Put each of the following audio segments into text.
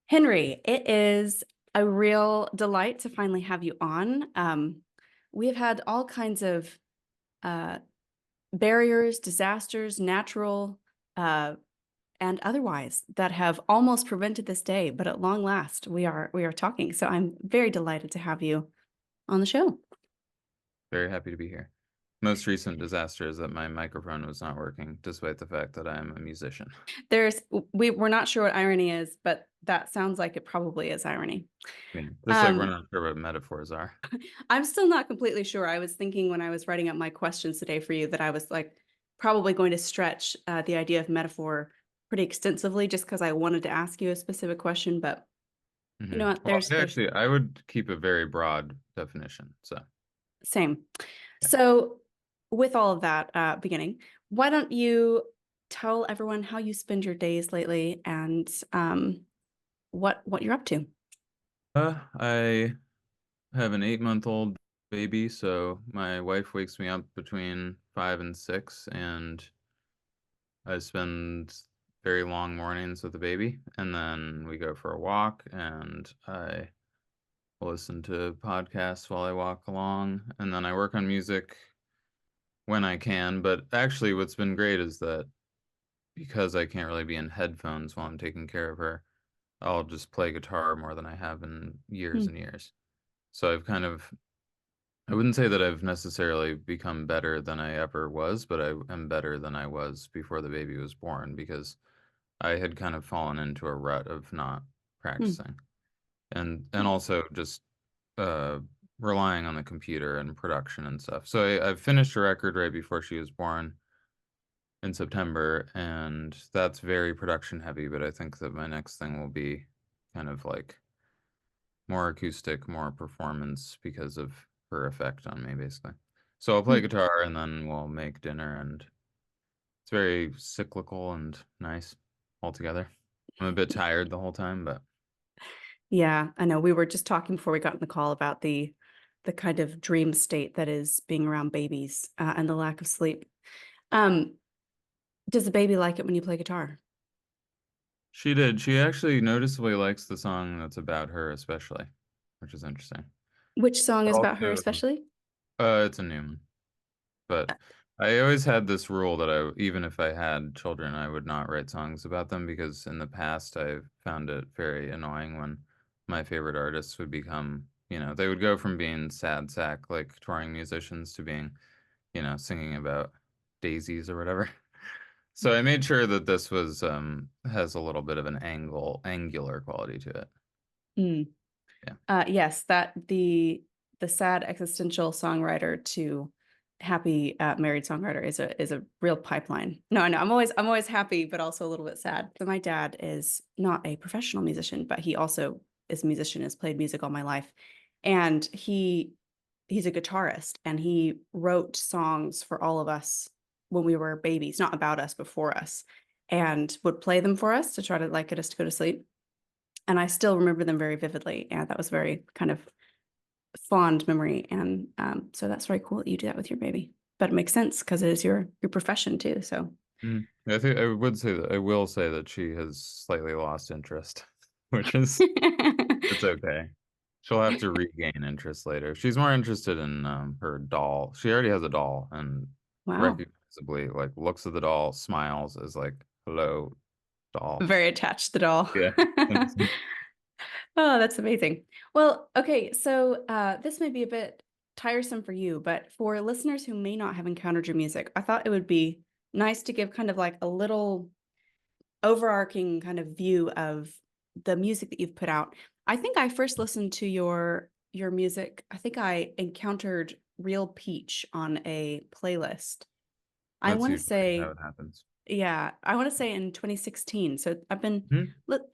Henry, it is a real delight to finally have you on. We have had all kinds of uh, barriers, disasters, natural uh, and otherwise, that have almost prevented this day, but at long last, we are talking. So I'm very delighted to have you on the show. Very happy to be here. Most recent disaster is that my microphone was not working, despite the fact that I am a musician. There's we're not sure what irony is, but that sounds like it probably is irony. I mean, just like we're Um, not sure what metaphors are. I'm still not completely sure. I was thinking when I was writing up my questions today for you that I was like probably going to stretch the idea of metaphor pretty extensively just because I wanted to ask you a specific question. But you know what? Well, There's actually, I would keep a very broad definition. So, same. yeah. So with all of that beginning, why don't you tell everyone how you spend your days lately and what you're up to? I have an 8-month-old baby, so my wife wakes me up between 5 and 6, and I spend very long mornings with the baby, and then we go for a walk, and I listen to podcasts while I walk along, and then I work on music when I can. But actually, what's been great is that because I can't really be in headphones while I'm taking care of her, I'll just play guitar more than I have in years Hmm. and years. So I wouldn't say that I've necessarily become better than I ever was, but I am better than I was before the baby was born because I had kind of fallen into a rut of not Hmm. practicing and also just uh, relying on the computer and production and stuff. So I finished a record right before she was born in September, and that's very production heavy. But I think that my next thing will be kind of like more acoustic, more performance because of her effect on me, basically. So I'll play Hmm. guitar and then we'll make dinner, and it's very cyclical and nice altogether. I'm a bit tired the whole time, but Yeah, I know. We were just talking before we got on the call about the kind of dream state that is being around babies and the lack of sleep. Um, does the baby like it when you play guitar? she did. She actually noticeably likes the song that's about her, especially, which is interesting. Which song But is about her also, especially? it's a new one. But I always had this rule that even if I had children, I would not write songs about them because in the past I found it very annoying when my favorite artists would become, they would go from being sad sack like touring musicians to being, singing about daisies or whatever. So I made sure that this was has a little bit of an angular quality to it. Mm. Yeah. Yes, that the sad existential songwriter to happy married songwriter is a real pipeline. No, I know. I'm always happy, but also a little bit sad. So my dad is not a professional musician, but he also is a musician, has played music all my life. And he's a guitarist and he wrote songs for all of us when we were babies, not about us, before us, and would play them for us to try to like get us to go to sleep. And I still remember them very vividly. And that was very kind of fond memory. And so that's very cool that you do that with your baby. But it makes sense because it is your profession too. So I think I will say that she has slightly lost interest, which is it's okay. She'll have to regain interest later. She's more interested in her doll. She already has a doll and wow. recognizably like looks at the doll, smiles, is like, "Hello, doll." Very attached to the doll. Yeah. Oh, that's amazing. Well, okay, so this may be a bit tiresome for you, but for listeners who may not have encountered your music, I thought it would be nice to give kind of like a little overarching kind of view of the music that you've put out. I think I first listened to your music. I think I encountered Real Peach on a playlist. I That's want to usually how say, it happens. yeah, I want to say in 2016. So I've been Hmm?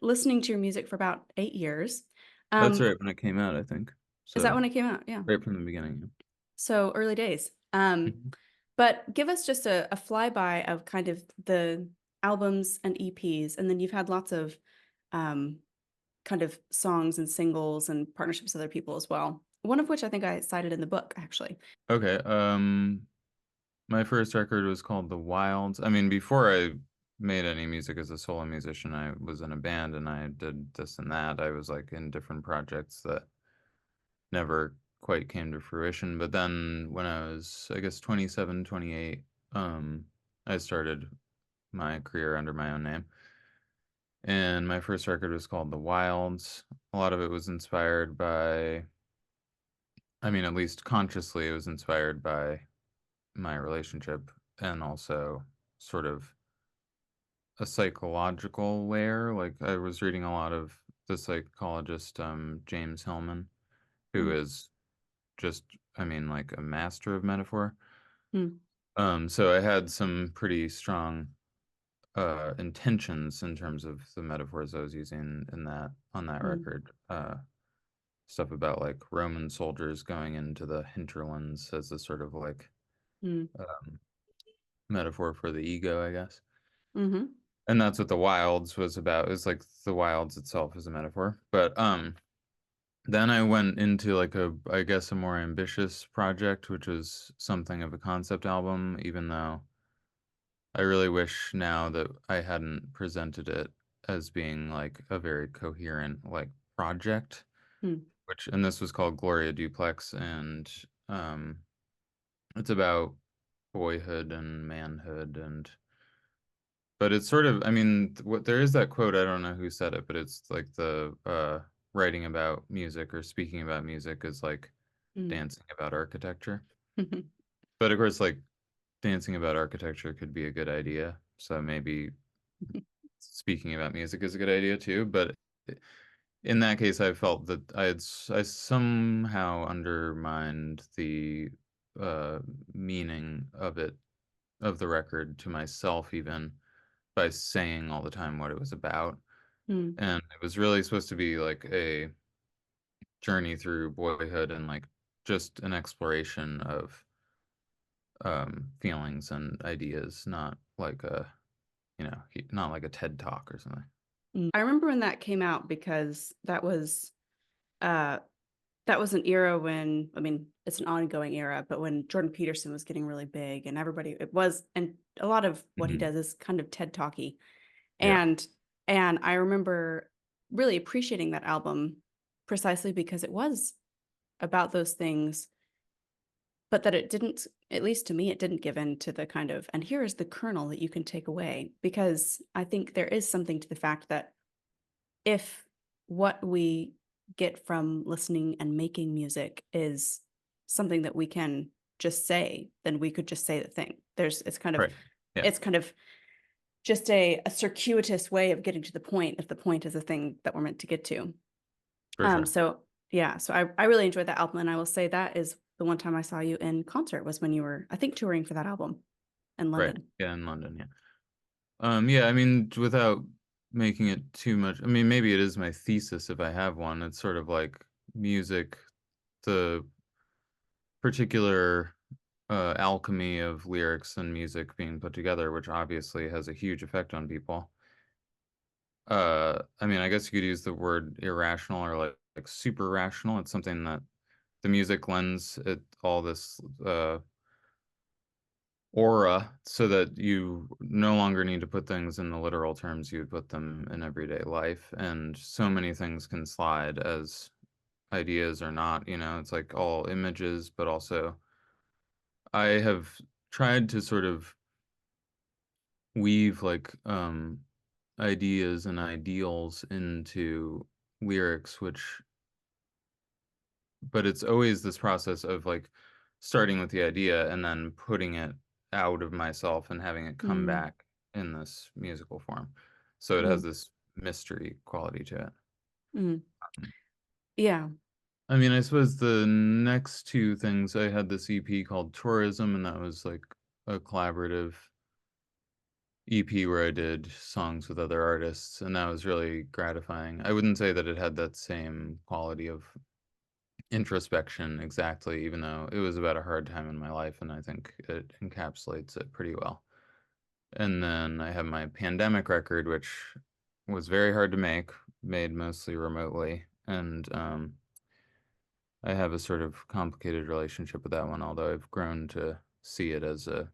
listening to your music for about 8 years. That's Um, right when it came out, I think. is that So when it came out? Yeah. right from the beginning. So early days. Mhm. But give us just a flyby of kind of the albums and EPs, and then you've had lots of um, kind of songs and singles and partnerships with other people as well. One of which I think I cited in the book, actually. Okay. My first record was called The Wilds. I mean, before I made any music as a solo musician. I was in a band and I did this and that. I was like in different projects that never quite came to fruition. But then when I was, I guess, 27, 28, I started my career under my own name. And my first record was called The Wilds. A lot of it was inspired by, I mean, at least consciously, it was inspired by my relationship and also sort of a psychological layer. Like I was reading a lot of the psychologist James Hillman, who Mm, is just, I mean, like a master of metaphor. mm, So I had some pretty strong intentions in terms of the metaphors I was using in that on that mm, record. Stuff about like Roman soldiers going into the hinterlands as a sort of like mm, um, metaphor for the ego, I guess. mm-hmm, And that's what the wilds was about. It's like the wilds itself is a metaphor. But then I went into like a, I guess, a more ambitious project, which was something of a concept album, even though I really wish now that I hadn't presented it as being like a very coherent like project, mm, which, and this was called Gloria Duplex, and um it's about boyhood and manhood, and but it's sort of, I mean, what there is that quote, I don't know who said it, but it's like the writing about music or speaking about music is like mm. dancing about architecture. But of course, like dancing about architecture could be a good idea. So maybe speaking about music is a good idea too. But in that case, I felt that I somehow undermined the uh, meaning of it, of the record to myself, even by saying all the time what it was about. Mm, And it was really supposed to be like a journey through boyhood and like just an exploration of feelings and ideas, not like a, not like a TED talk or something. mm. I remember when that came out because uh that was an era when, I mean, it's an ongoing era, but when Jordan Peterson was getting really big and everybody, it was, and a lot of what he Hmm. does is kind of TED talky. Yeah. And I remember really appreciating that album precisely because it was about those things, but that it didn't, at least to me, it didn't give in to the kind of, and here is the kernel that you can take away. Because I think there is something to the fact that if what we get from listening and making music is something that we can just say, then we could just say the thing. Right. Yeah, It's kind of just a circuitous way of getting to the point if the point is a thing that we're meant to get to. for sure. So yeah, so I really enjoyed that album, and I will say that is the one time I saw you in concert was when you were, I think, touring for that album in Right. London. Yeah, in London. Yeah. Yeah, I mean, without making it too much, I mean, maybe it is my thesis if I have one. It's sort of like music, the particular alchemy of lyrics and music being put together, which obviously has a huge effect on people. I mean, I guess you could use the word irrational or like super rational. It's something that the music lends it all this aura so that you no longer need to put things in the literal terms you would put them in everyday life. And so many things can slide as ideas or not, it's like all images, but also I have tried to sort of weave like ideas and ideals into lyrics, which, but it's always this process of like starting with the idea and then putting it out of myself and having it come Mm, back in this musical form. So it has mm, this mystery quality to it. mm. Um, Yeah. I mean, I suppose the next two things, I had this EP called Tourism, and that was like a collaborative EP where I did songs with other artists, and that was really gratifying. I wouldn't say that it had that same quality of introspection exactly, even though it was about a hard time in my life, and I think it encapsulates it pretty well. And then I have my pandemic record, which was very hard to make, made mostly remotely, and I have a sort of complicated relationship with that one, although I've grown to see it as a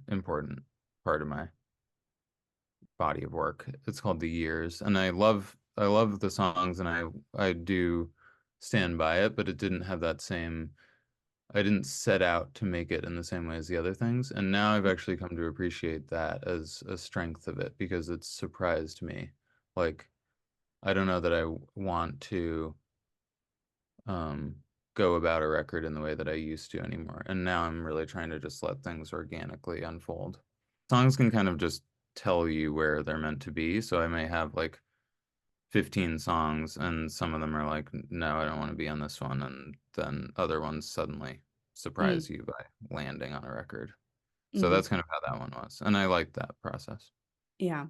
important part of my body of work. It's called The Years, and I love the songs, and I do stand by it, but it didn't have that same. I didn't set out to make it in the same way as the other things, and now I've actually come to appreciate that as a strength of it because it's surprised me. Like, I don't know that I want to um go about a record in the way that I used to anymore. And now I'm really trying to just let things organically unfold. Songs can kind of just tell you where they're meant to be, so I may have like 15 songs and some of them are like, no, I don't want to be on this one, and then other ones suddenly Mm, surprise you by landing on a record. So mhm. that's kind of how that one was, and I liked that process. Yeah.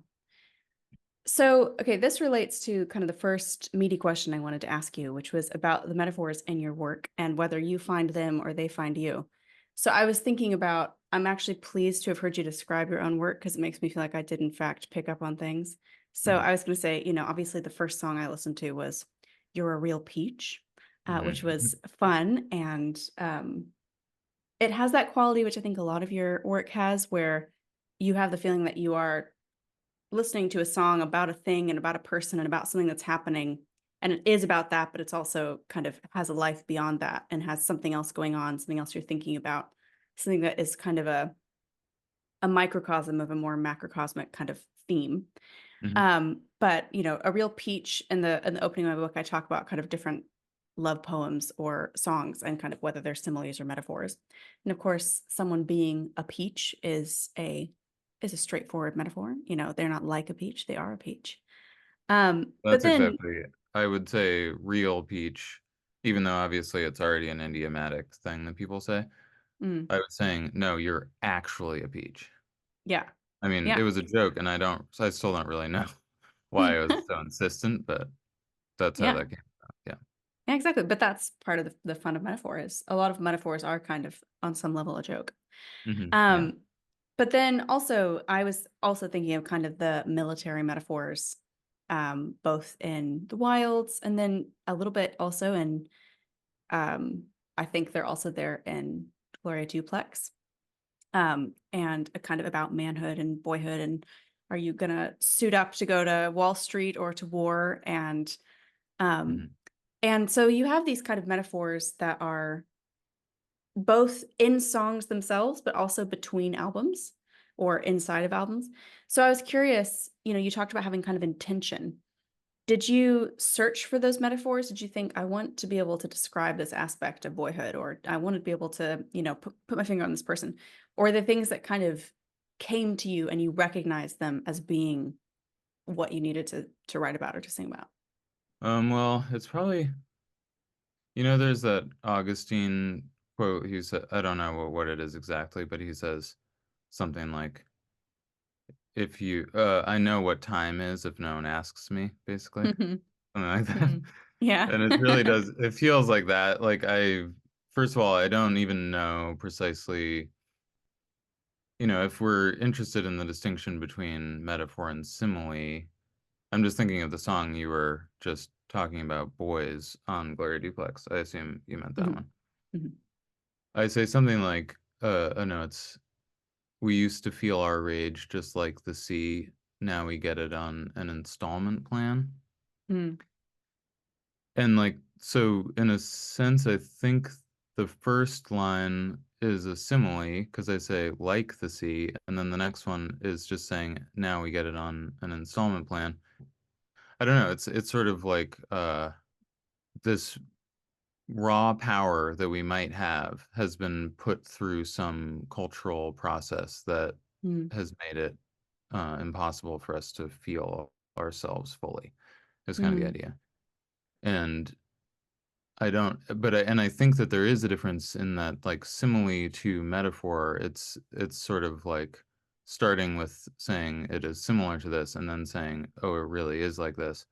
So, okay, this relates to kind of the first meaty question I wanted to ask you, which was about the metaphors in your work and whether you find them or they find you. So, I was thinking about, I'm actually pleased to have heard you describe your own work because it makes me feel like I did, in fact, pick up on things. So, Hmm. I was going to say, obviously the first song I listened to was You're a Real Peach, which Hmm. was fun. And it has that quality, which I think a lot of your work has, where you have the feeling that you are listening to a song about a thing and about a person and about something that's happening. And it is about that, but it's also kind of has a life beyond that and has something else going on, something else you're thinking about, something that is kind of a microcosm of a more macrocosmic kind of theme. Hmm. But a real peach in the opening of my book, I talk about kind of different love poems or songs and kind of whether they're similes or metaphors. And of course, someone being a peach is a straightforward metaphor. They're not like a peach, they are a peach. But That's then exactly, I would say real peach, even though obviously it's already an idiomatic thing that people say. mm, I was saying, no, you're actually a peach. yeah. I mean, it Yeah. was a joke, and I still don't really know why I was so insistent, but that's how Yeah. that came about. Yeah. Yeah, exactly. But that's part of the fun of metaphor is a lot of metaphors are kind of on some level a joke. Yeah. Um, but then also, I was also thinking of kind of the military metaphors, both in the wilds and then a little bit also in, um, I think they're also there in Gloria Duplex, and a kind of about manhood and boyhood and are you gonna suit up to go to Wall Street or to war? Um, Hmm. and so you have these kind of metaphors that are both in songs themselves, but also between albums or inside of albums. So I was curious, you talked about having kind of intention. Did you search for those metaphors? Did you think I want to be able to describe this aspect of boyhood, or I want to be able to, put my finger on this person, or the things that kind of came to you and you recognized them as being what you needed to write about or to sing about? Well, it's probably, there's that Augustine quote. He said, I don't know what it is exactly, but he says something like, if you, I know what time is if no one asks me, basically. Mhm, Something like that. mhm. Yeah. And it really does, it feels like that. Like first of all, I don't even know precisely, if we're interested in the distinction between metaphor and simile, I'm just thinking of the song you were just talking about, Boys on Gloria Duplex. I assume you meant that Mhm, one. mhm, I say something like, oh no, it's, we used to feel our rage just like the sea. Now we get it on an installment plan. mm, And like, so in a sense, I think the first line is a simile because I say like the sea, and then the next one is just saying now we get it on an installment plan. I don't know. It's sort of like this raw power that we might have has been put through some cultural process that mm, has made it impossible for us to feel ourselves fully. Is kind of the mm, idea. And I don't, and I think that there is a difference in that, like, simile to metaphor. It's sort of like starting with saying it is similar to this and then saying, oh, it really is like this.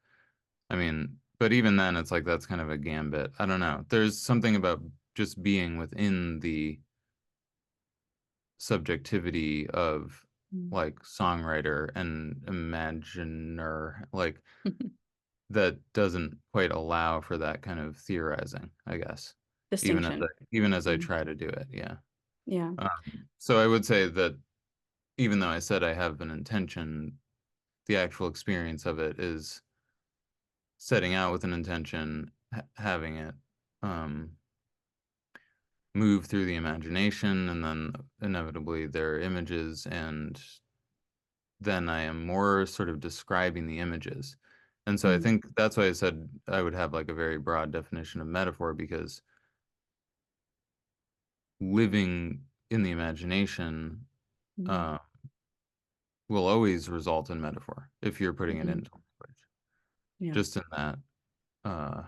I mean, but even then, it's like that's kind of a gambit. I don't know. There's something about just being within the subjectivity of mm. like songwriter and imaginer, like that doesn't quite allow for that kind of theorizing, I guess. Distinction. Even as I Mm, try to do it, yeah. yeah. So I would say that even though I said I have an intention, the actual experience of it is setting out with an intention, having it um, move through the imagination, and then inevitably there are images, and then I am more sort of describing the images. And so I Mm, think that's why I said I would have like a very broad definition of metaphor, because living in the imagination mm, uh, will always result in metaphor if you're putting it mhm. into language. Yeah. Just in that, uh,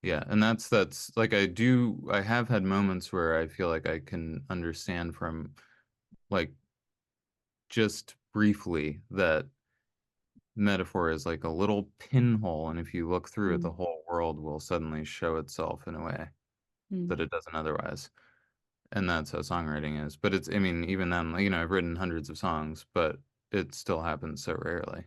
yeah, and that's like I have had moments where I feel like I can understand from like just briefly that metaphor is like a little pinhole, and if you look through it, the Mm, whole world will suddenly show itself in a way mm. that it doesn't otherwise. And that's how songwriting is. But it's, I mean, even then, like, I've written hundreds of songs, but it still happens so rarely.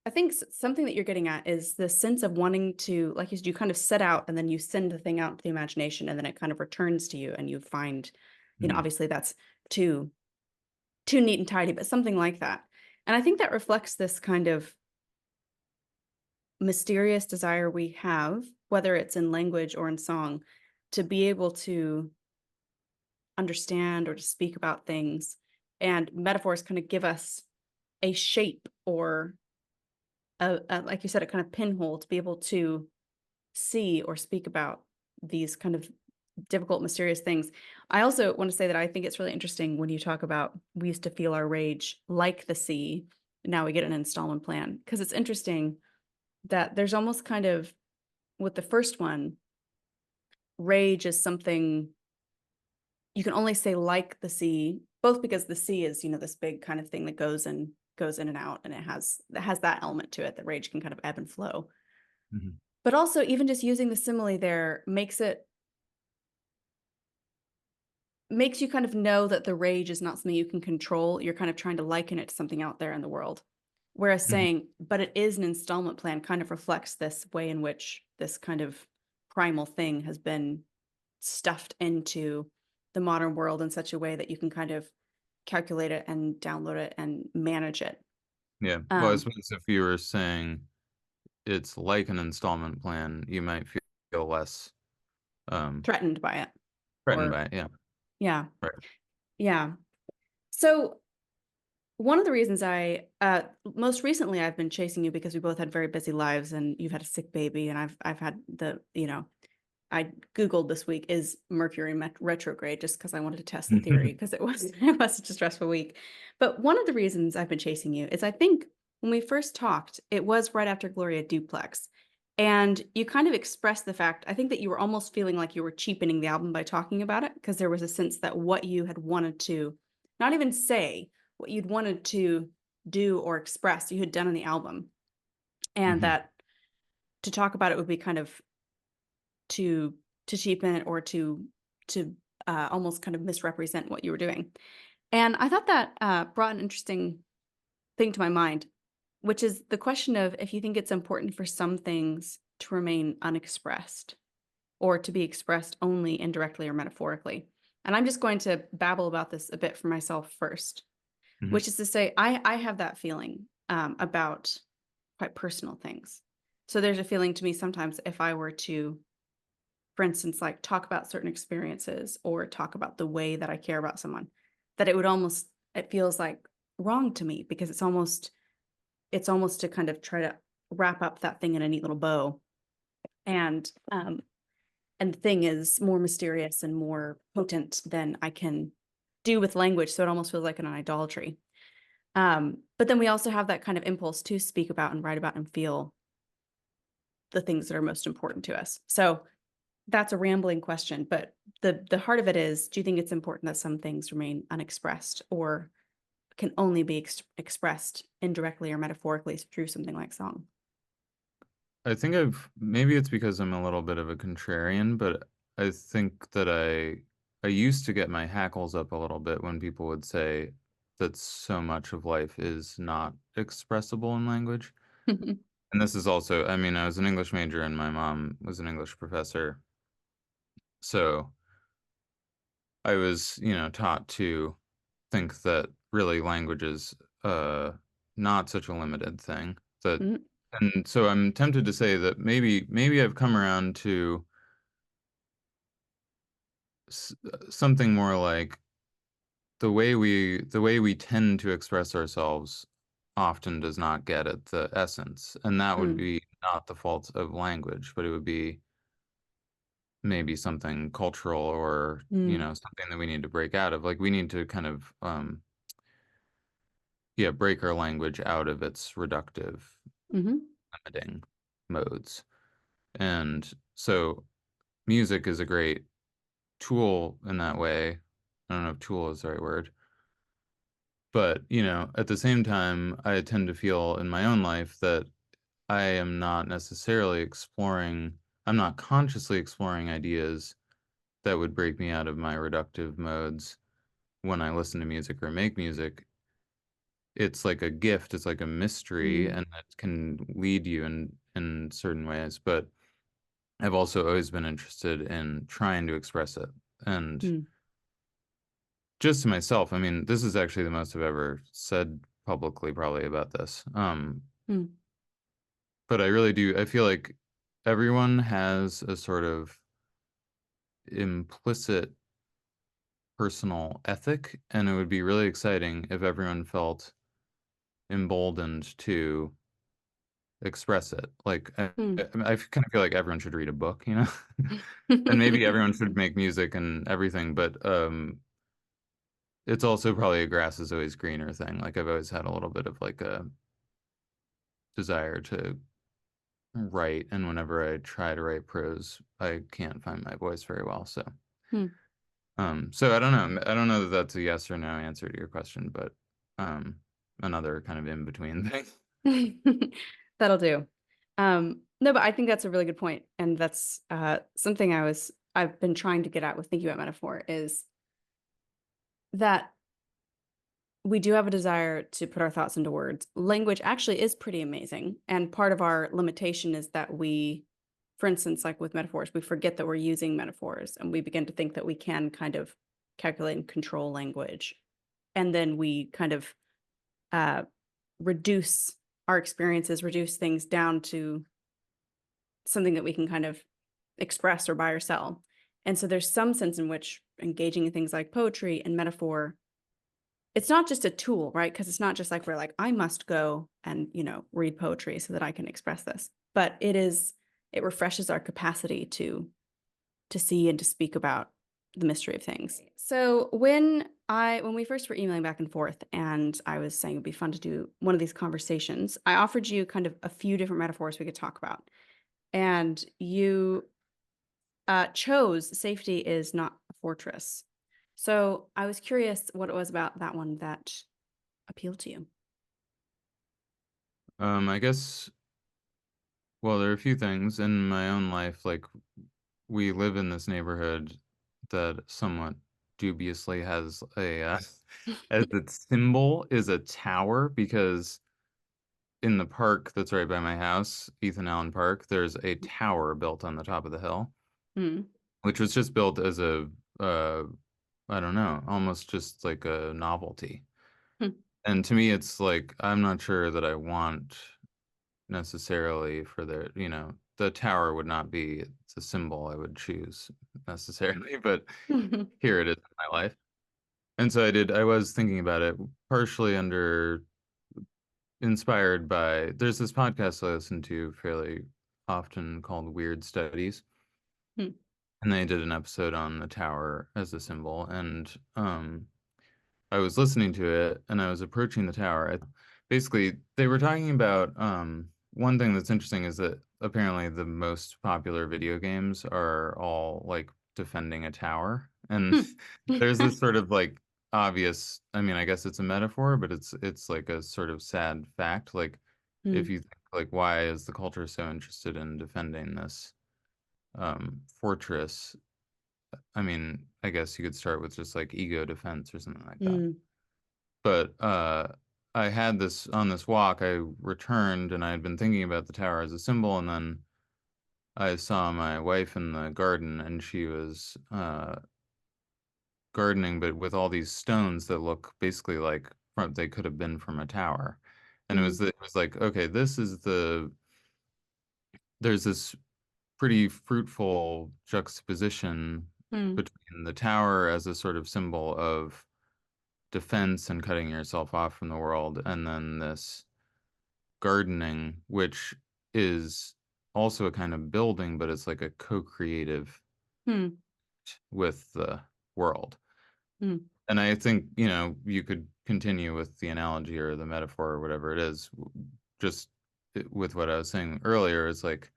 I think something that you're getting at is the sense of wanting to, like you said, you kind of set out and then you send the thing out to the imagination and then it kind of returns to you and you find, Mhm. obviously that's too too neat and tidy, but something like that. And I think that reflects this kind of mysterious desire we have, whether it's in language or in song, to be able to understand or to speak about things. And metaphors kind of give us a shape or like you said, a kind of pinhole to be able to see or speak about these kind of difficult, mysterious things. I also want to say that I think it's really interesting when you talk about we used to feel our rage like the sea. Now we get an installment plan because it's interesting that there's almost kind of with the first one, rage is something you can only say like the sea, both because the sea is, this big kind of thing that goes in and out, and it has that element to it that rage can kind of ebb and flow. Mhm. But also, even just using the simile there makes you kind of know that the rage is not something you can control. You're kind of trying to liken it to something out there in the world. Whereas Mhm. saying, but it is an installment plan kind of reflects this way in which this kind of primal thing has been stuffed into the modern world in such a way that you can kind of calculate it and download it and manage it. Yeah. Well, I Um, suppose if you were saying it's like an installment plan, you might feel less um, Threatened by it. threatened Or by it. Yeah. yeah, Right. yeah. So one of the reasons most recently I've been chasing you because we both had very busy lives and you've had a sick baby and I've had I Googled this week is Mercury retrograde just because I wanted to test the theory because it was it was such a stressful week. But one of the reasons I've been chasing you is I think when we first talked, it was right after Gloria Duplex. And you kind of expressed the fact, I think that you were almost feeling like you were cheapening the album by talking about it because there was a sense that what you had wanted to not even say, what you'd wanted to do or express, you had done on the album. And Mhm. that to talk about it would be kind of to cheapen it or to almost kind of misrepresent what you were doing. And I thought that brought an interesting thing to my mind, which is the question of if you think it's important for some things to remain unexpressed or to be expressed only indirectly or metaphorically. And I'm just going to babble about this a bit for myself first, Mhm. which is to say, I have that feeling about quite personal things. So there's a feeling to me sometimes if I were to, for instance, like talk about certain experiences or talk about the way that I care about someone, that it feels like wrong to me because it's almost to kind of try to wrap up that thing in a neat little bow. And and the thing is more mysterious and more potent than I can do with language. So it almost feels like an idolatry. But then we also have that kind of impulse to speak about and write about and feel the things that are most important to us. So that's a rambling question, but the heart of it is, do you think it's important that some things remain unexpressed or can only be expressed indirectly or metaphorically through something like song? I think maybe it's because I'm a little bit of a contrarian, but I think that I used to get my hackles up a little bit when people would say that so much of life is not expressible in language. And this is also, I mean, I was an English major and my mom was an English professor. So I was, taught to think that really language is uh not such a limited thing. That Mm, and so I'm tempted to say that maybe I've come around to something more like the way we tend to express ourselves often does not get at the essence, and that would mm, be not the fault of language, but it would be maybe something cultural or, mm, something that we need to break out of. Like, we need to kind of, yeah, break our language out of its reductive, mhm, limiting modes. And so music is a great tool in that way. I don't know if tool is the right word. But, at the same time, I tend to feel in my own life that I am not necessarily exploring, I'm not consciously exploring ideas that would break me out of my reductive modes when I listen to music or make music. It's like a gift, it's like a mystery, mm, and it can lead you in certain ways. But I've also always been interested in trying to express it. And mm, just to myself, I mean, this is actually the most I've ever said publicly probably about this. mm, But I really do, I feel like everyone has a sort of implicit personal ethic, and it would be really exciting if everyone felt emboldened to express it. Like, mm. I kind of feel like everyone should read a book, and maybe everyone should make music and everything, but it's also probably a grass is always greener thing. Like, I've always had a little bit of like a desire to write, and whenever I try to write prose, I can't find my voice very well. Hmm. So I don't know. I don't know that that's a yes or no answer to your question, but um, another kind of in between thing. That'll do. No, but I think that's a really good point, and that's something I've been trying to get at with thinking about metaphor is that we do have a desire to put our thoughts into words. Language actually is pretty amazing, and part of our limitation is that we, for instance, like with metaphors, we forget that we're using metaphors, and we begin to think that we can kind of calculate and control language, and then we kind of uh, reduce our experiences, reduce things down to something that we can kind of express or buy or sell. And so there's some sense in which engaging in things like poetry and metaphor, it's not just a tool, right? Because it's not just like we're like, I must go and, read poetry so that I can express this. But it refreshes our capacity to see and to speak about the mystery of things. So when we first were emailing back and forth and I was saying it'd be fun to do one of these conversations, I offered you kind of a few different metaphors we could talk about. And you chose safety is not a fortress. So I was curious what it was about that one that appealed to you. I guess, well, there are a few things in my own life. Like, we live in this neighborhood that somewhat dubiously has as its symbol is a tower, because in the park that's right by my house, Ethan Allen Park, there's a tower built on the top of the hill, Mm. which was just built as uh, I don't know, almost just like a novelty. Hmm. And to me, it's like, I'm not sure that I want necessarily the tower would not be the symbol I would choose necessarily, but here it is in my life. And so I was thinking about it partially inspired by, there's this podcast I listen to fairly often called Weird Studies, Hmm. and they did an episode on the tower as a symbol. And I was listening to it and I was approaching the tower. Basically, they were talking about one thing that's interesting is that apparently the most popular video games are all like defending a tower. And Hmm. there's this sort of like obvious, I mean, I guess it's a metaphor, but it's like a sort of sad fact. Like, if Hmm. you think like, why is the culture so interested in defending this fortress? I mean, I guess you could start with just like ego defense or something like that. Hmm. But I had this on this walk. I returned and I had been thinking about the tower as a symbol, and then I saw my wife in the garden, and she was gardening, but with all these stones that look basically like they could have been from a tower. And Mm, it was like, okay, there's this pretty fruitful juxtaposition mm, between the tower as a sort of symbol of defense and cutting yourself off from the world, and then this gardening, which is also a kind of building, but it's like a co-creative mm, with the world. mm, And I think, you could continue with the analogy or the metaphor or whatever it is, just with what I was saying earlier, is like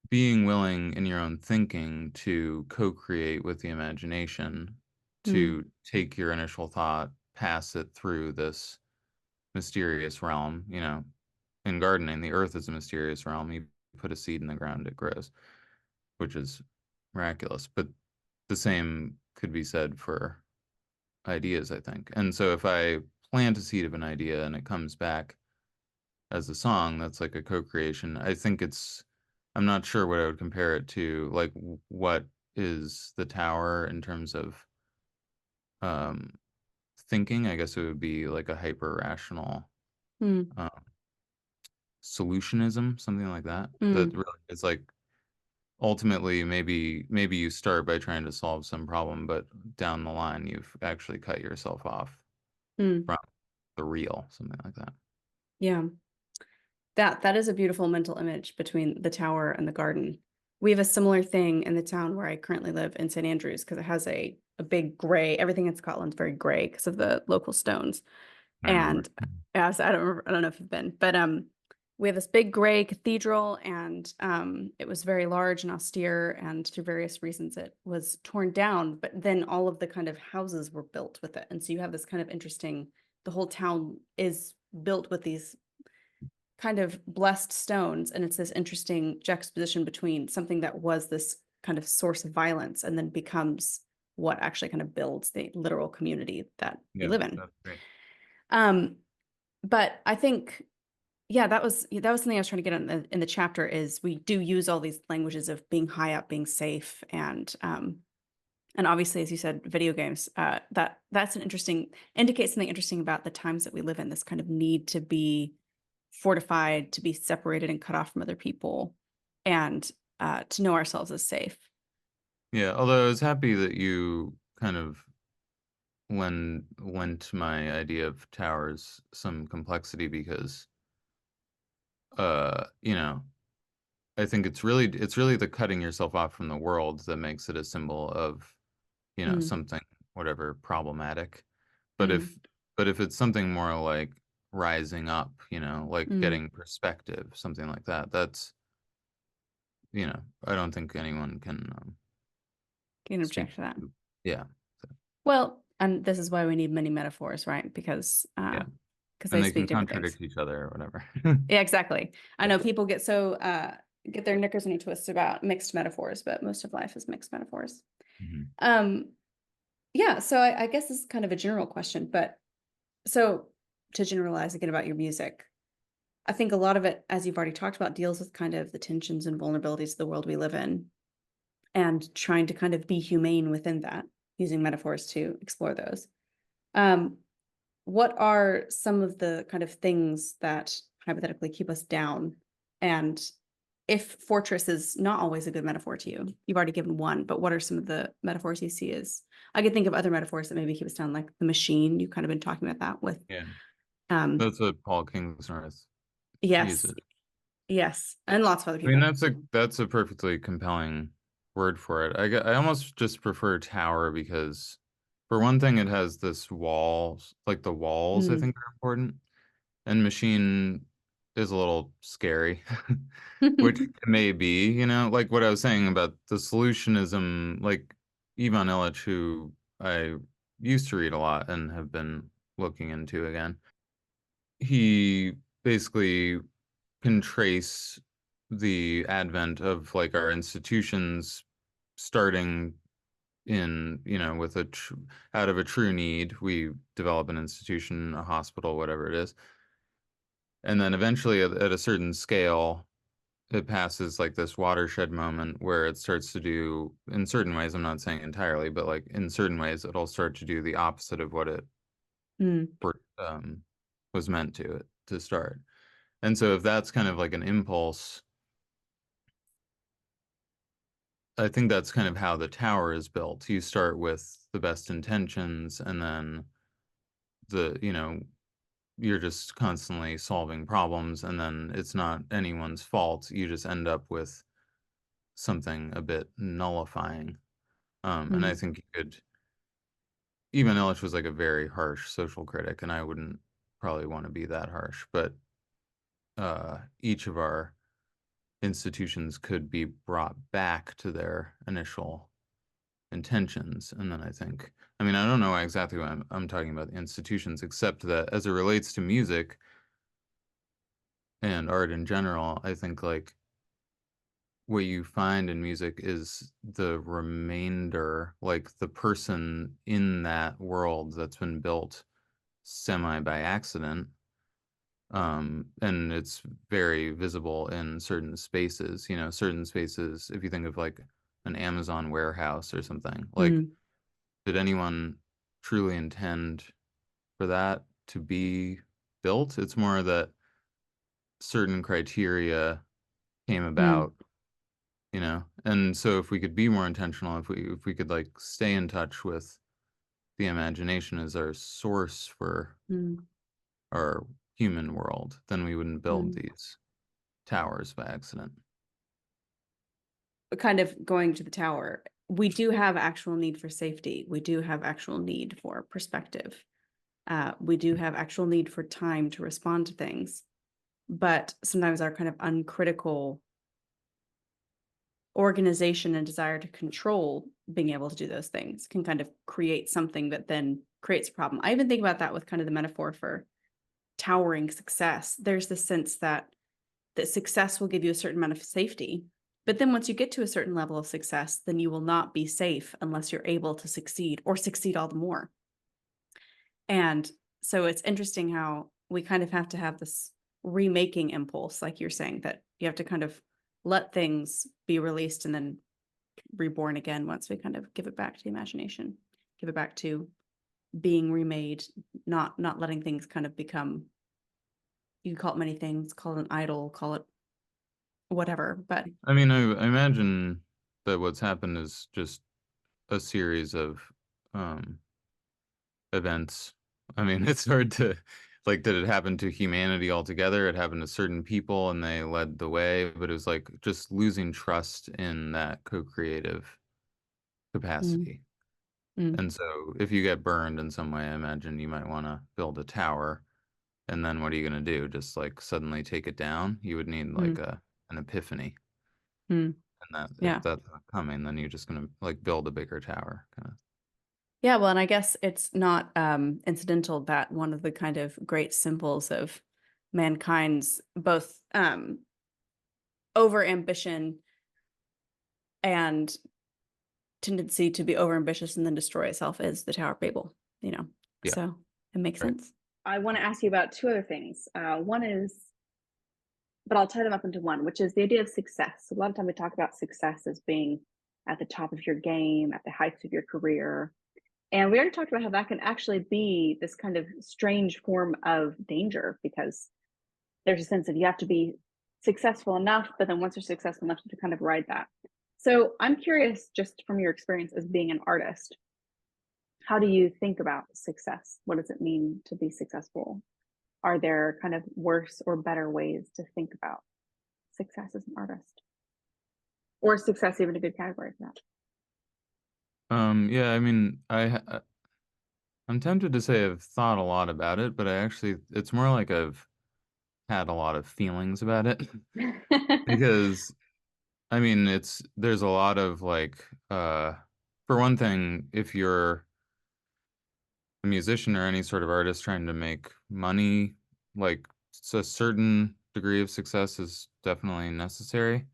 being willing in your own thinking to co-create with the imagination, mm, to take your initial thought, pass it through this mysterious realm. In gardening, the earth is a mysterious realm. You put a seed in the ground, it grows, which is miraculous. But the same could be said for ideas, I think. And so if I plant a seed of an idea and it comes back as a song, that's like a co-creation. I'm not sure what I would compare it to. Like, what is the tower in terms of um, thinking? I guess it would be like a hyper rational mm, uh, solutionism, something like that. That mm, really is like ultimately maybe you start by trying to solve some problem, but down the line you've actually cut yourself off mm. from the real, something like that. Yeah. That is a beautiful mental image between the tower and the garden. We have a similar thing in the town where I currently live in St. Andrews because it has a big gray, everything in Scotland's very gray because of the local stones. I remember. And as I don't remember, I don't know if you've been, but we have this big gray cathedral and it was very large and austere, and through various reasons it was torn down, but then all of the kind of houses were built with it. And so you have this kind of interesting, the whole town is built with these kind of blessed stones, and it's this interesting juxtaposition between something that was this kind of source of violence and then becomes what actually kind of builds the literal community that we Yeah, live in. that's great. Um, but I think, yeah, that was something I was trying to get in the chapter is we do use all these languages of being high up, being safe, and obviously, as you said, video games. That's an interesting indicates something interesting about the times that we live in. This kind of need to be fortified, to be separated and cut off from other people, and to know ourselves as safe. Yeah, although I was happy that you kind of lent my idea of towers some complexity because uh, you know, I think it's really the cutting yourself off from the world that makes it a symbol of, Mm, something whatever problematic. But mm, if it's something more like rising up, like mm. getting perspective, something like that, I don't think anyone can Can't speak object to that. to. Yeah. So, Well, and this is why we need many metaphors, right? yeah. Because And they they speak can different things. contradict each other or whatever. Yeah, exactly. I Yeah. know people get their knickers in a twist about mixed metaphors, but most of life is mixed metaphors. Mhm. Um, yeah, so I guess this is kind of a general question, but so to generalize again about your music, I think a lot of it, as you've already talked about, deals with kind of the tensions and vulnerabilities of the world we live in and trying to kind of be humane within that, using metaphors to explore those. Um, what are some of the kind of things that hypothetically keep us down? And if fortress is not always a good metaphor to you, you've already given one, but what are some of the metaphors you see as I could think of other metaphors that maybe keep us down, like the machine. You've kind of been talking about that with Yeah. um That's what Paul Kingsnorth yes, uses. yes, and lots of other I mean, people. that's a perfectly compelling word for it. I almost just prefer tower because, for one thing, it has this walls, like the walls I Mm. think are important, and machine is a little scary, which it may be, like what I was saying about the solutionism, like Ivan Illich, who I used to read a lot and have been looking into again. He basically can trace the advent of like our institutions starting with out of a true need, we develop an institution, a hospital, whatever it is. And then eventually at a certain scale, it passes like this watershed moment where it starts to do, in certain ways, I'm not saying entirely, but like in certain ways, it'll start to do the opposite of what it Mm. for- um, was meant to start. And so if that's kind of like an impulse, I think that's kind of how the tower is built. You start with the best intentions, and then you're just constantly solving problems, and then it's not anyone's fault. You just end up with something a bit nullifying. And I Mm, think you could, even Illich was like a very harsh social critic, and I wouldn't probably want to be that harsh, but each of our institutions could be brought back to their initial intentions. And then I mean, I don't know exactly what I'm talking about the institutions, except that as it relates to music and art in general, I think like what you find in music is the remainder, like the person in that world that's been built semi by accident. And it's very visible in certain spaces, certain spaces, if you think of like an Amazon warehouse or something, like, mm, did anyone truly intend for that to be built? It's more that certain criteria came mm, about, and so if we could be more intentional, if we could like stay in touch with the imagination as our source for mm, our human world, then we wouldn't build mm. these towers by accident. Kind of going to the tower, we do have actual need for safety. We do have actual need for perspective. We do have actual need for time to respond to things. But sometimes our kind of uncritical organization and desire to control being able to do those things can kind of create something that then creates a problem. I even think about that with kind of the metaphor for towering success. There's the sense that success will give you a certain amount of safety. But then once you get to a certain level of success, then you will not be safe unless you're able to succeed or succeed all the more. And so it's interesting how we kind of have to have this remaking impulse, like you're saying, that you have to kind of let things be released and then reborn again once we kind of give it back to the imagination, give it back to being remade, not letting things kind of become, you can call it many things, call it an idol, call it whatever, but I mean, I imagine that what's happened is just a series of um, events. I mean, it's hard to like, did it happen to humanity altogether? It happened to certain people and they led the way, but it was like just losing trust in that co-creative mm, capacity. mm, And so if you get burned in some way, I imagine you might want to build a tower. And then what are you going to do? Just like suddenly take it down? You would need like mm, a an epiphany. mm, And that if yeah. that's not coming, then you're just going to like build a bigger tower kind of. Yeah, well, and I guess it's not incidental that one of the kind of great symbols of mankind's both over ambition and tendency to be over ambitious and then destroy itself is the Tower of Babel, you know. Yeah, So it makes right. sense. I want to ask you about two other things. One is, but I'll tie them up into one, which is the idea of success. So a lot of time we talk about success as being at the top of your game, at the heights of your career. And we already talked about how that can actually be this kind of strange form of danger because there's a sense of you have to be successful enough, but then once you're successful enough to kind of ride that. So I'm curious, just from your experience as being an artist, how do you think about success? What does it mean to be successful? Are there kind of worse or better ways to think about success as an artist? Or success even a good category for that? Yeah, I mean, I'm tempted to say I've thought a lot about it, but it's more like I've had a lot of feelings about it because I mean, there's a lot of like, for one thing, if you're a musician or any sort of artist trying to make money, like a certain degree of success is definitely necessary.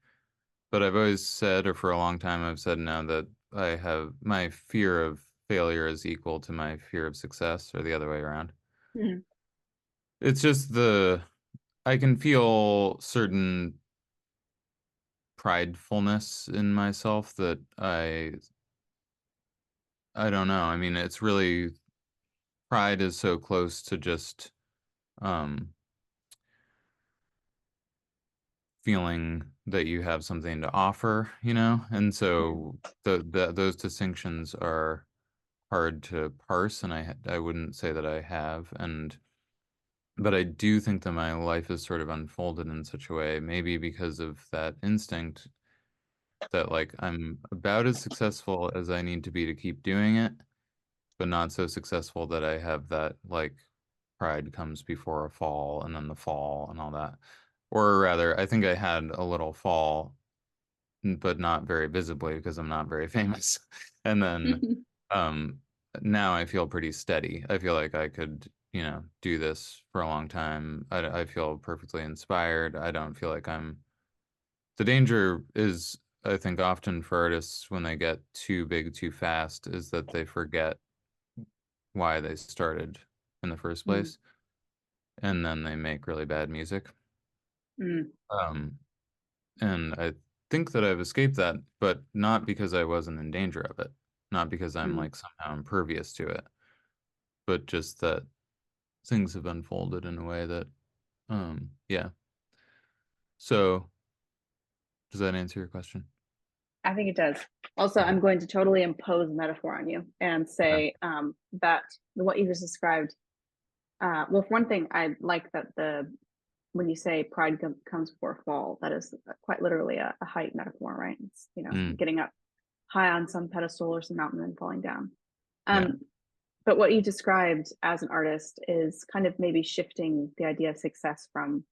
But I've always said, or for a long time, I've said now that I have my fear of failure is equal to my fear of success, or the other way around. Mhm. It's just I can feel certain pridefulness in myself that I don't know. I mean, it's really pride is so close to just um feeling that you have something to offer, you know? And Mm, so those distinctions are hard to parse, and I wouldn't say that I have. And but I do think that my life is sort of unfolded in such a way, maybe because of that instinct, that like I'm about as successful as I need to be to keep doing it, but not so successful that I have that like pride comes before a fall and then the fall and all that. Or rather, I think I had a little fall, but not very visibly because I'm not very famous. And then um now I feel pretty steady. I feel like I could, do this for a long time. I feel perfectly inspired. I don't feel like I'm the danger is, I think, often for artists when they get too big too fast, is that they forget why they started in the first mm, place, and then they make really bad music. mm, Um, and I think that I've escaped that, but not because I wasn't in danger of it, not because I'm mm. like somehow impervious to it, but just that things have unfolded in a way that, yeah. So, does that answer your question? I think it does. Also, Okay. I'm going to totally impose metaphor on you and Okay. say that what you just described. Well, for one thing, I like that the when you say pride comes before fall, that is quite literally a height metaphor, right? It's Mm, getting up high on some pedestal or some mountain and falling down. yeah. Um, but what you described as an artist is kind of maybe shifting the idea of success from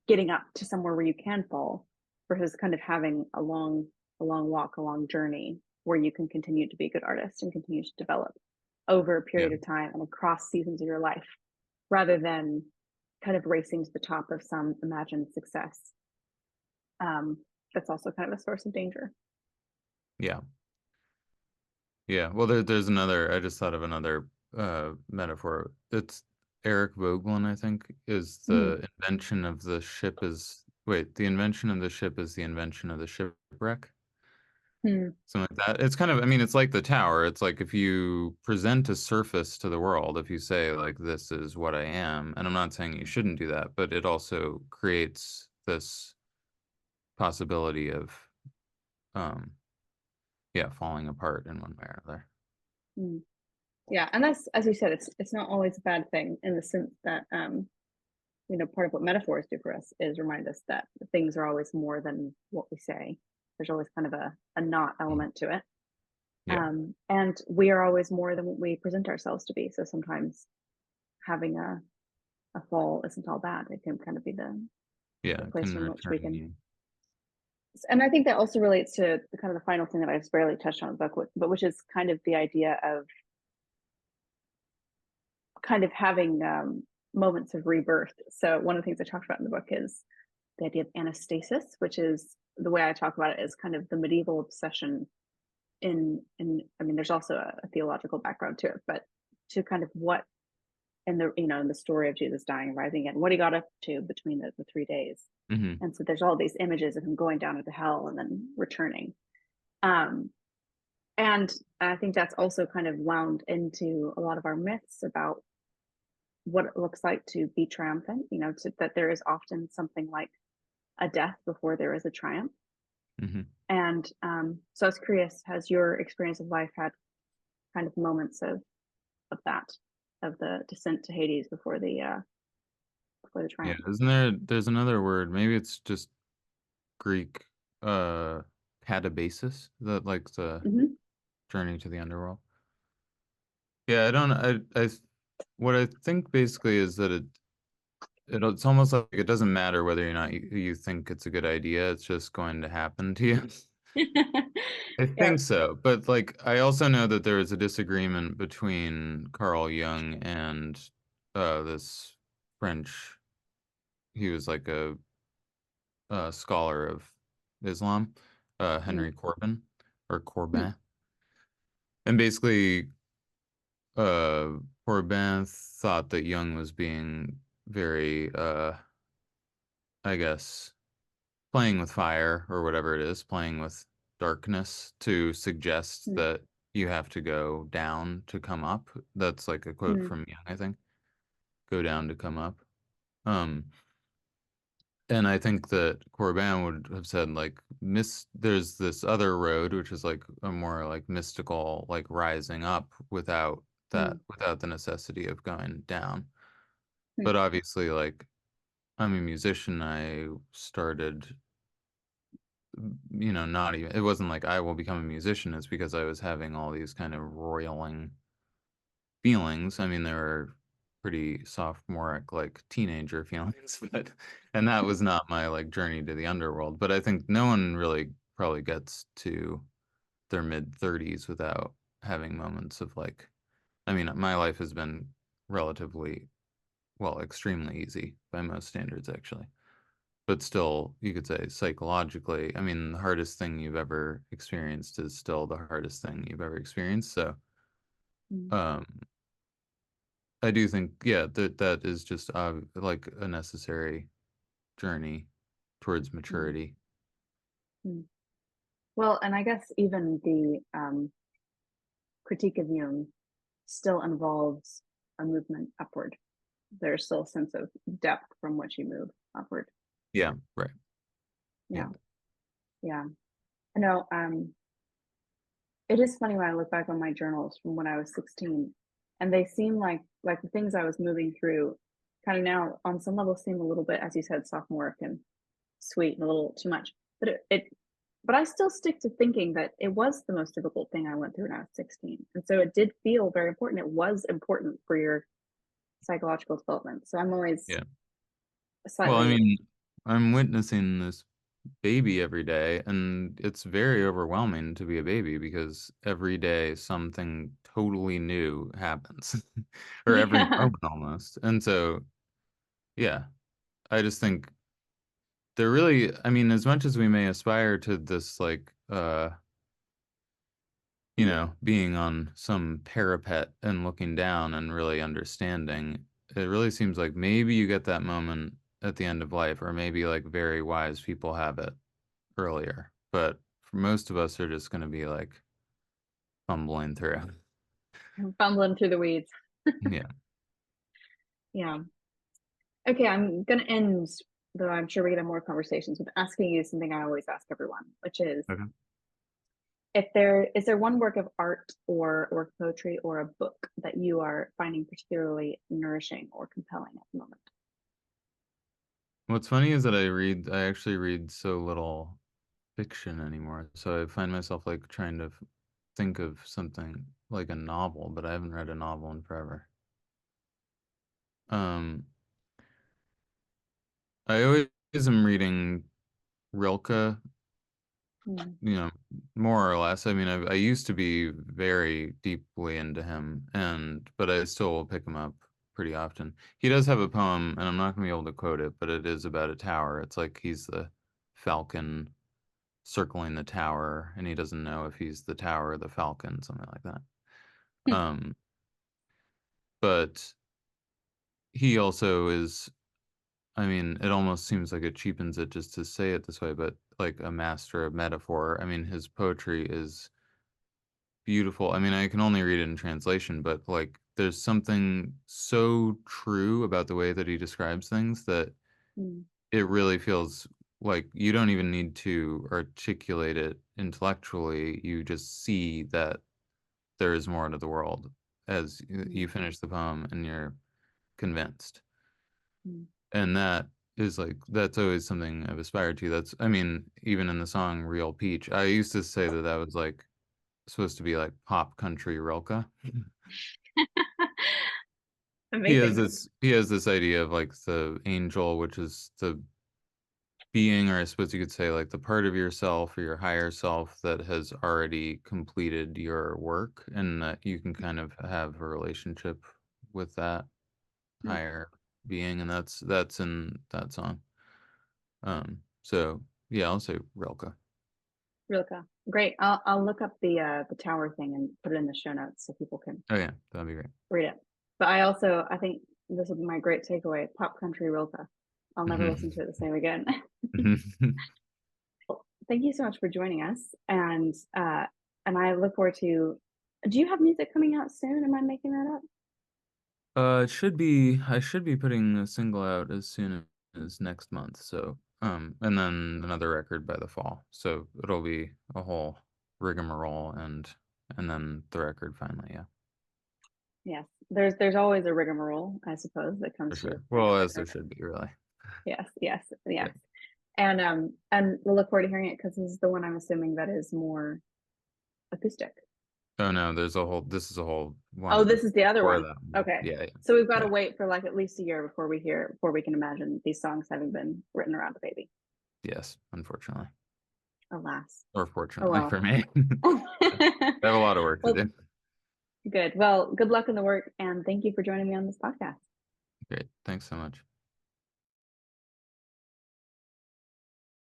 getting up to somewhere where you can fall versus kind of having a long walk, a long journey where you can continue to be a good artist and continue to develop over a Yeah. period of time and across seasons of your life rather than kind of racing to the top of some imagined success. That's also kind of a source of danger. Yeah. Yeah, well, there's another. I just thought of another metaphor. It's Eric Vogelin, I think, is Mm, the invention of the ship is wait, the invention of the ship is the invention of the shipwreck. mm, Something like that. It's kind of, I mean, it's like the tower. It's like if you present a surface to the world, if you say like this is what I am, and I'm not saying you shouldn't do that, but it also creates this possibility of um yeah, falling apart in one way or another. mm. Yeah, and that's as you said, it's not always a bad thing in the sense that part of what metaphors do for us is remind us that things are always more than what we say. There's always kind of a not Mhm. element to it. Yeah. And we are always more than what we present ourselves to be. So sometimes having a fall isn't all bad. It can kind of be Yeah, the it place can from which we return can. you. And I think that also relates to the kind of the final thing that I've barely touched on in the book, but which is kind of the idea of kind of having moments of rebirth. So one of the things I talked about in the book is the idea of anastasis, which is the way I talk about it is kind of the medieval obsession in I mean, there's also a theological background to it, but to kind of what in the story of Jesus dying and rising again, what he got up to between the 3 days. Hmm. And so there's all these images of him going down into hell and then returning. Um, and I think that's also kind of wound into a lot of our myths about what it looks like to be triumphant, that there is often something like a death before there is a triumph. Hmm. And so I was curious, has your experience of life had kind of moments of that, of the descent to Hades before the Yeah, triumph? there's another word, maybe it's just Greek, uh, catabasis, that like the Hmm. journey to the underworld. Yeah, I don't, what I think basically is that it's almost like it doesn't matter whether or not you think it's a good idea, it's just going to happen to you. I Yeah. think so, but like I also know that there is a disagreement between Carl Jung and this French. He was like a scholar of Islam, Mm, Henry Corbin or mm, Corbin, and basically, uh, Corbin thought that Jung was being very, I guess, playing with fire or whatever it is, playing with darkness to suggest mm, that you have to go down to come up. That's like a quote mm, from Jung, I think. go down to come up. Um, and I think that Corbin would have said like there's this other road which is like a more like mystical like rising up Mm, without the necessity of going down. mm, But obviously like I'm a musician. I started, not even, it wasn't like I will become a musician. It's because I was having all these kind of roiling feelings. I mean, they were pretty sophomoric, like teenager feelings, and that was not my like journey to the underworld. But I think no one really probably gets to their mid 30s without having moments of like, I mean, my life has been relatively, well, extremely easy by most standards, actually. But still, you could say psychologically, I mean, the hardest thing you've ever experienced is still the hardest thing you've ever experienced. So, mm, um, I do think, yeah, that is just like a necessary journey towards mm, maturity. mm. Well, and I guess even the critique of Jung still involves a movement upward. There's still a sense of depth from which you move upward. Yeah, right. Yeah. Yeah, yeah. I know. It is funny when I look back on my journals from when I was 16, and they seem like the things I was moving through, kind of now on some level seem a little bit, as you said, sophomoric and sweet and a little too much. But I still stick to thinking that it was the most difficult thing I went through when I was 16, and so it did feel very important. It was important for your psychological development. So I'm always Yeah. Well, I slightly, mean, I'm witnessing this baby every day, and it's very overwhelming to be a baby because every day something totally new happens, or every yeah. moment almost. And so, yeah, I just think they're really, I mean, as much as we may aspire to this, like, being on some parapet and looking down and really understanding, it really seems like maybe you get that moment at the end of life, or maybe like very wise people have it earlier. But for most of us are just going to be like fumbling through. Fumbling through the weeds. Yeah. Yeah. Okay, I'm gonna end, though I'm sure we're gonna have more conversations, with asking you something I always ask everyone, which is, Okay. if there is there one work of art or work of poetry or a book that you are finding particularly nourishing or compelling at the moment? What's funny is that I actually read so little fiction anymore. So I find myself like trying to think of something like a novel, but I haven't read a novel in forever. Um, I always am reading Rilke, Mm, you know, more or less. I mean, I used to be very deeply into him, but I still will pick him up pretty often. He does have a poem, and I'm not going to be able to quote it, but it is about a tower. It's like he's the falcon circling the tower, and he doesn't know if he's the tower or the falcon, something like that. mm, Um, but he also is, I mean, it almost seems like it cheapens it just to say it this way, but like a master of metaphor. I mean, his poetry is beautiful. I mean, I can only read it in translation, but like there's something so true about the way that he describes things that mm, it really feels like you don't even need to articulate it intellectually. You just see that there is more to the world as you mm, finish the poem and you're convinced. mm. And that is like, that's always something I've aspired to. That's, I mean, even in the song Real Peach, I used to say that that was like supposed to be like pop country Rilke. Amazing. He has this idea of like the angel, which is the being, or I suppose you could say like the part of yourself or your higher self that has already completed your work, and that you can kind of have a relationship with that Mm, higher being, and that's in that song. So yeah, I'll say Rilke. Rilke. Great. I'll look up the tower thing and put it in the show notes so people can Oh yeah, that'd be great. read it. But I think this will be my great takeaway: pop country Rilke. I'll never listen to it the same again. Well, thank you so much for joining us, and I look forward to. Do you have music coming out soon? Am I making that up? I should be putting a single out as soon as next month, so, and then another record by the fall, so it'll be a whole rigmarole and then the record finally, yeah, Yes, there's always a rigmarole, I suppose, that for comes with sure. putting Well, out a as there record. should be, really. Yes, yes, Yeah. yes. And we'll look forward to hearing it because this is the one I'm assuming that is more acoustic. Oh, no, this is a whole Oh, one this is the other before one. that one. Okay. Yeah, yeah, So we've got to yeah. wait for like at least a year before we can imagine these songs having been written around a baby. Yes, unfortunately. Alas. Or Oh fortunately well. for me. I have a lot of work to Well, do. good. Well, good luck in the work and thank you for joining me on this podcast. Great. Thanks so much.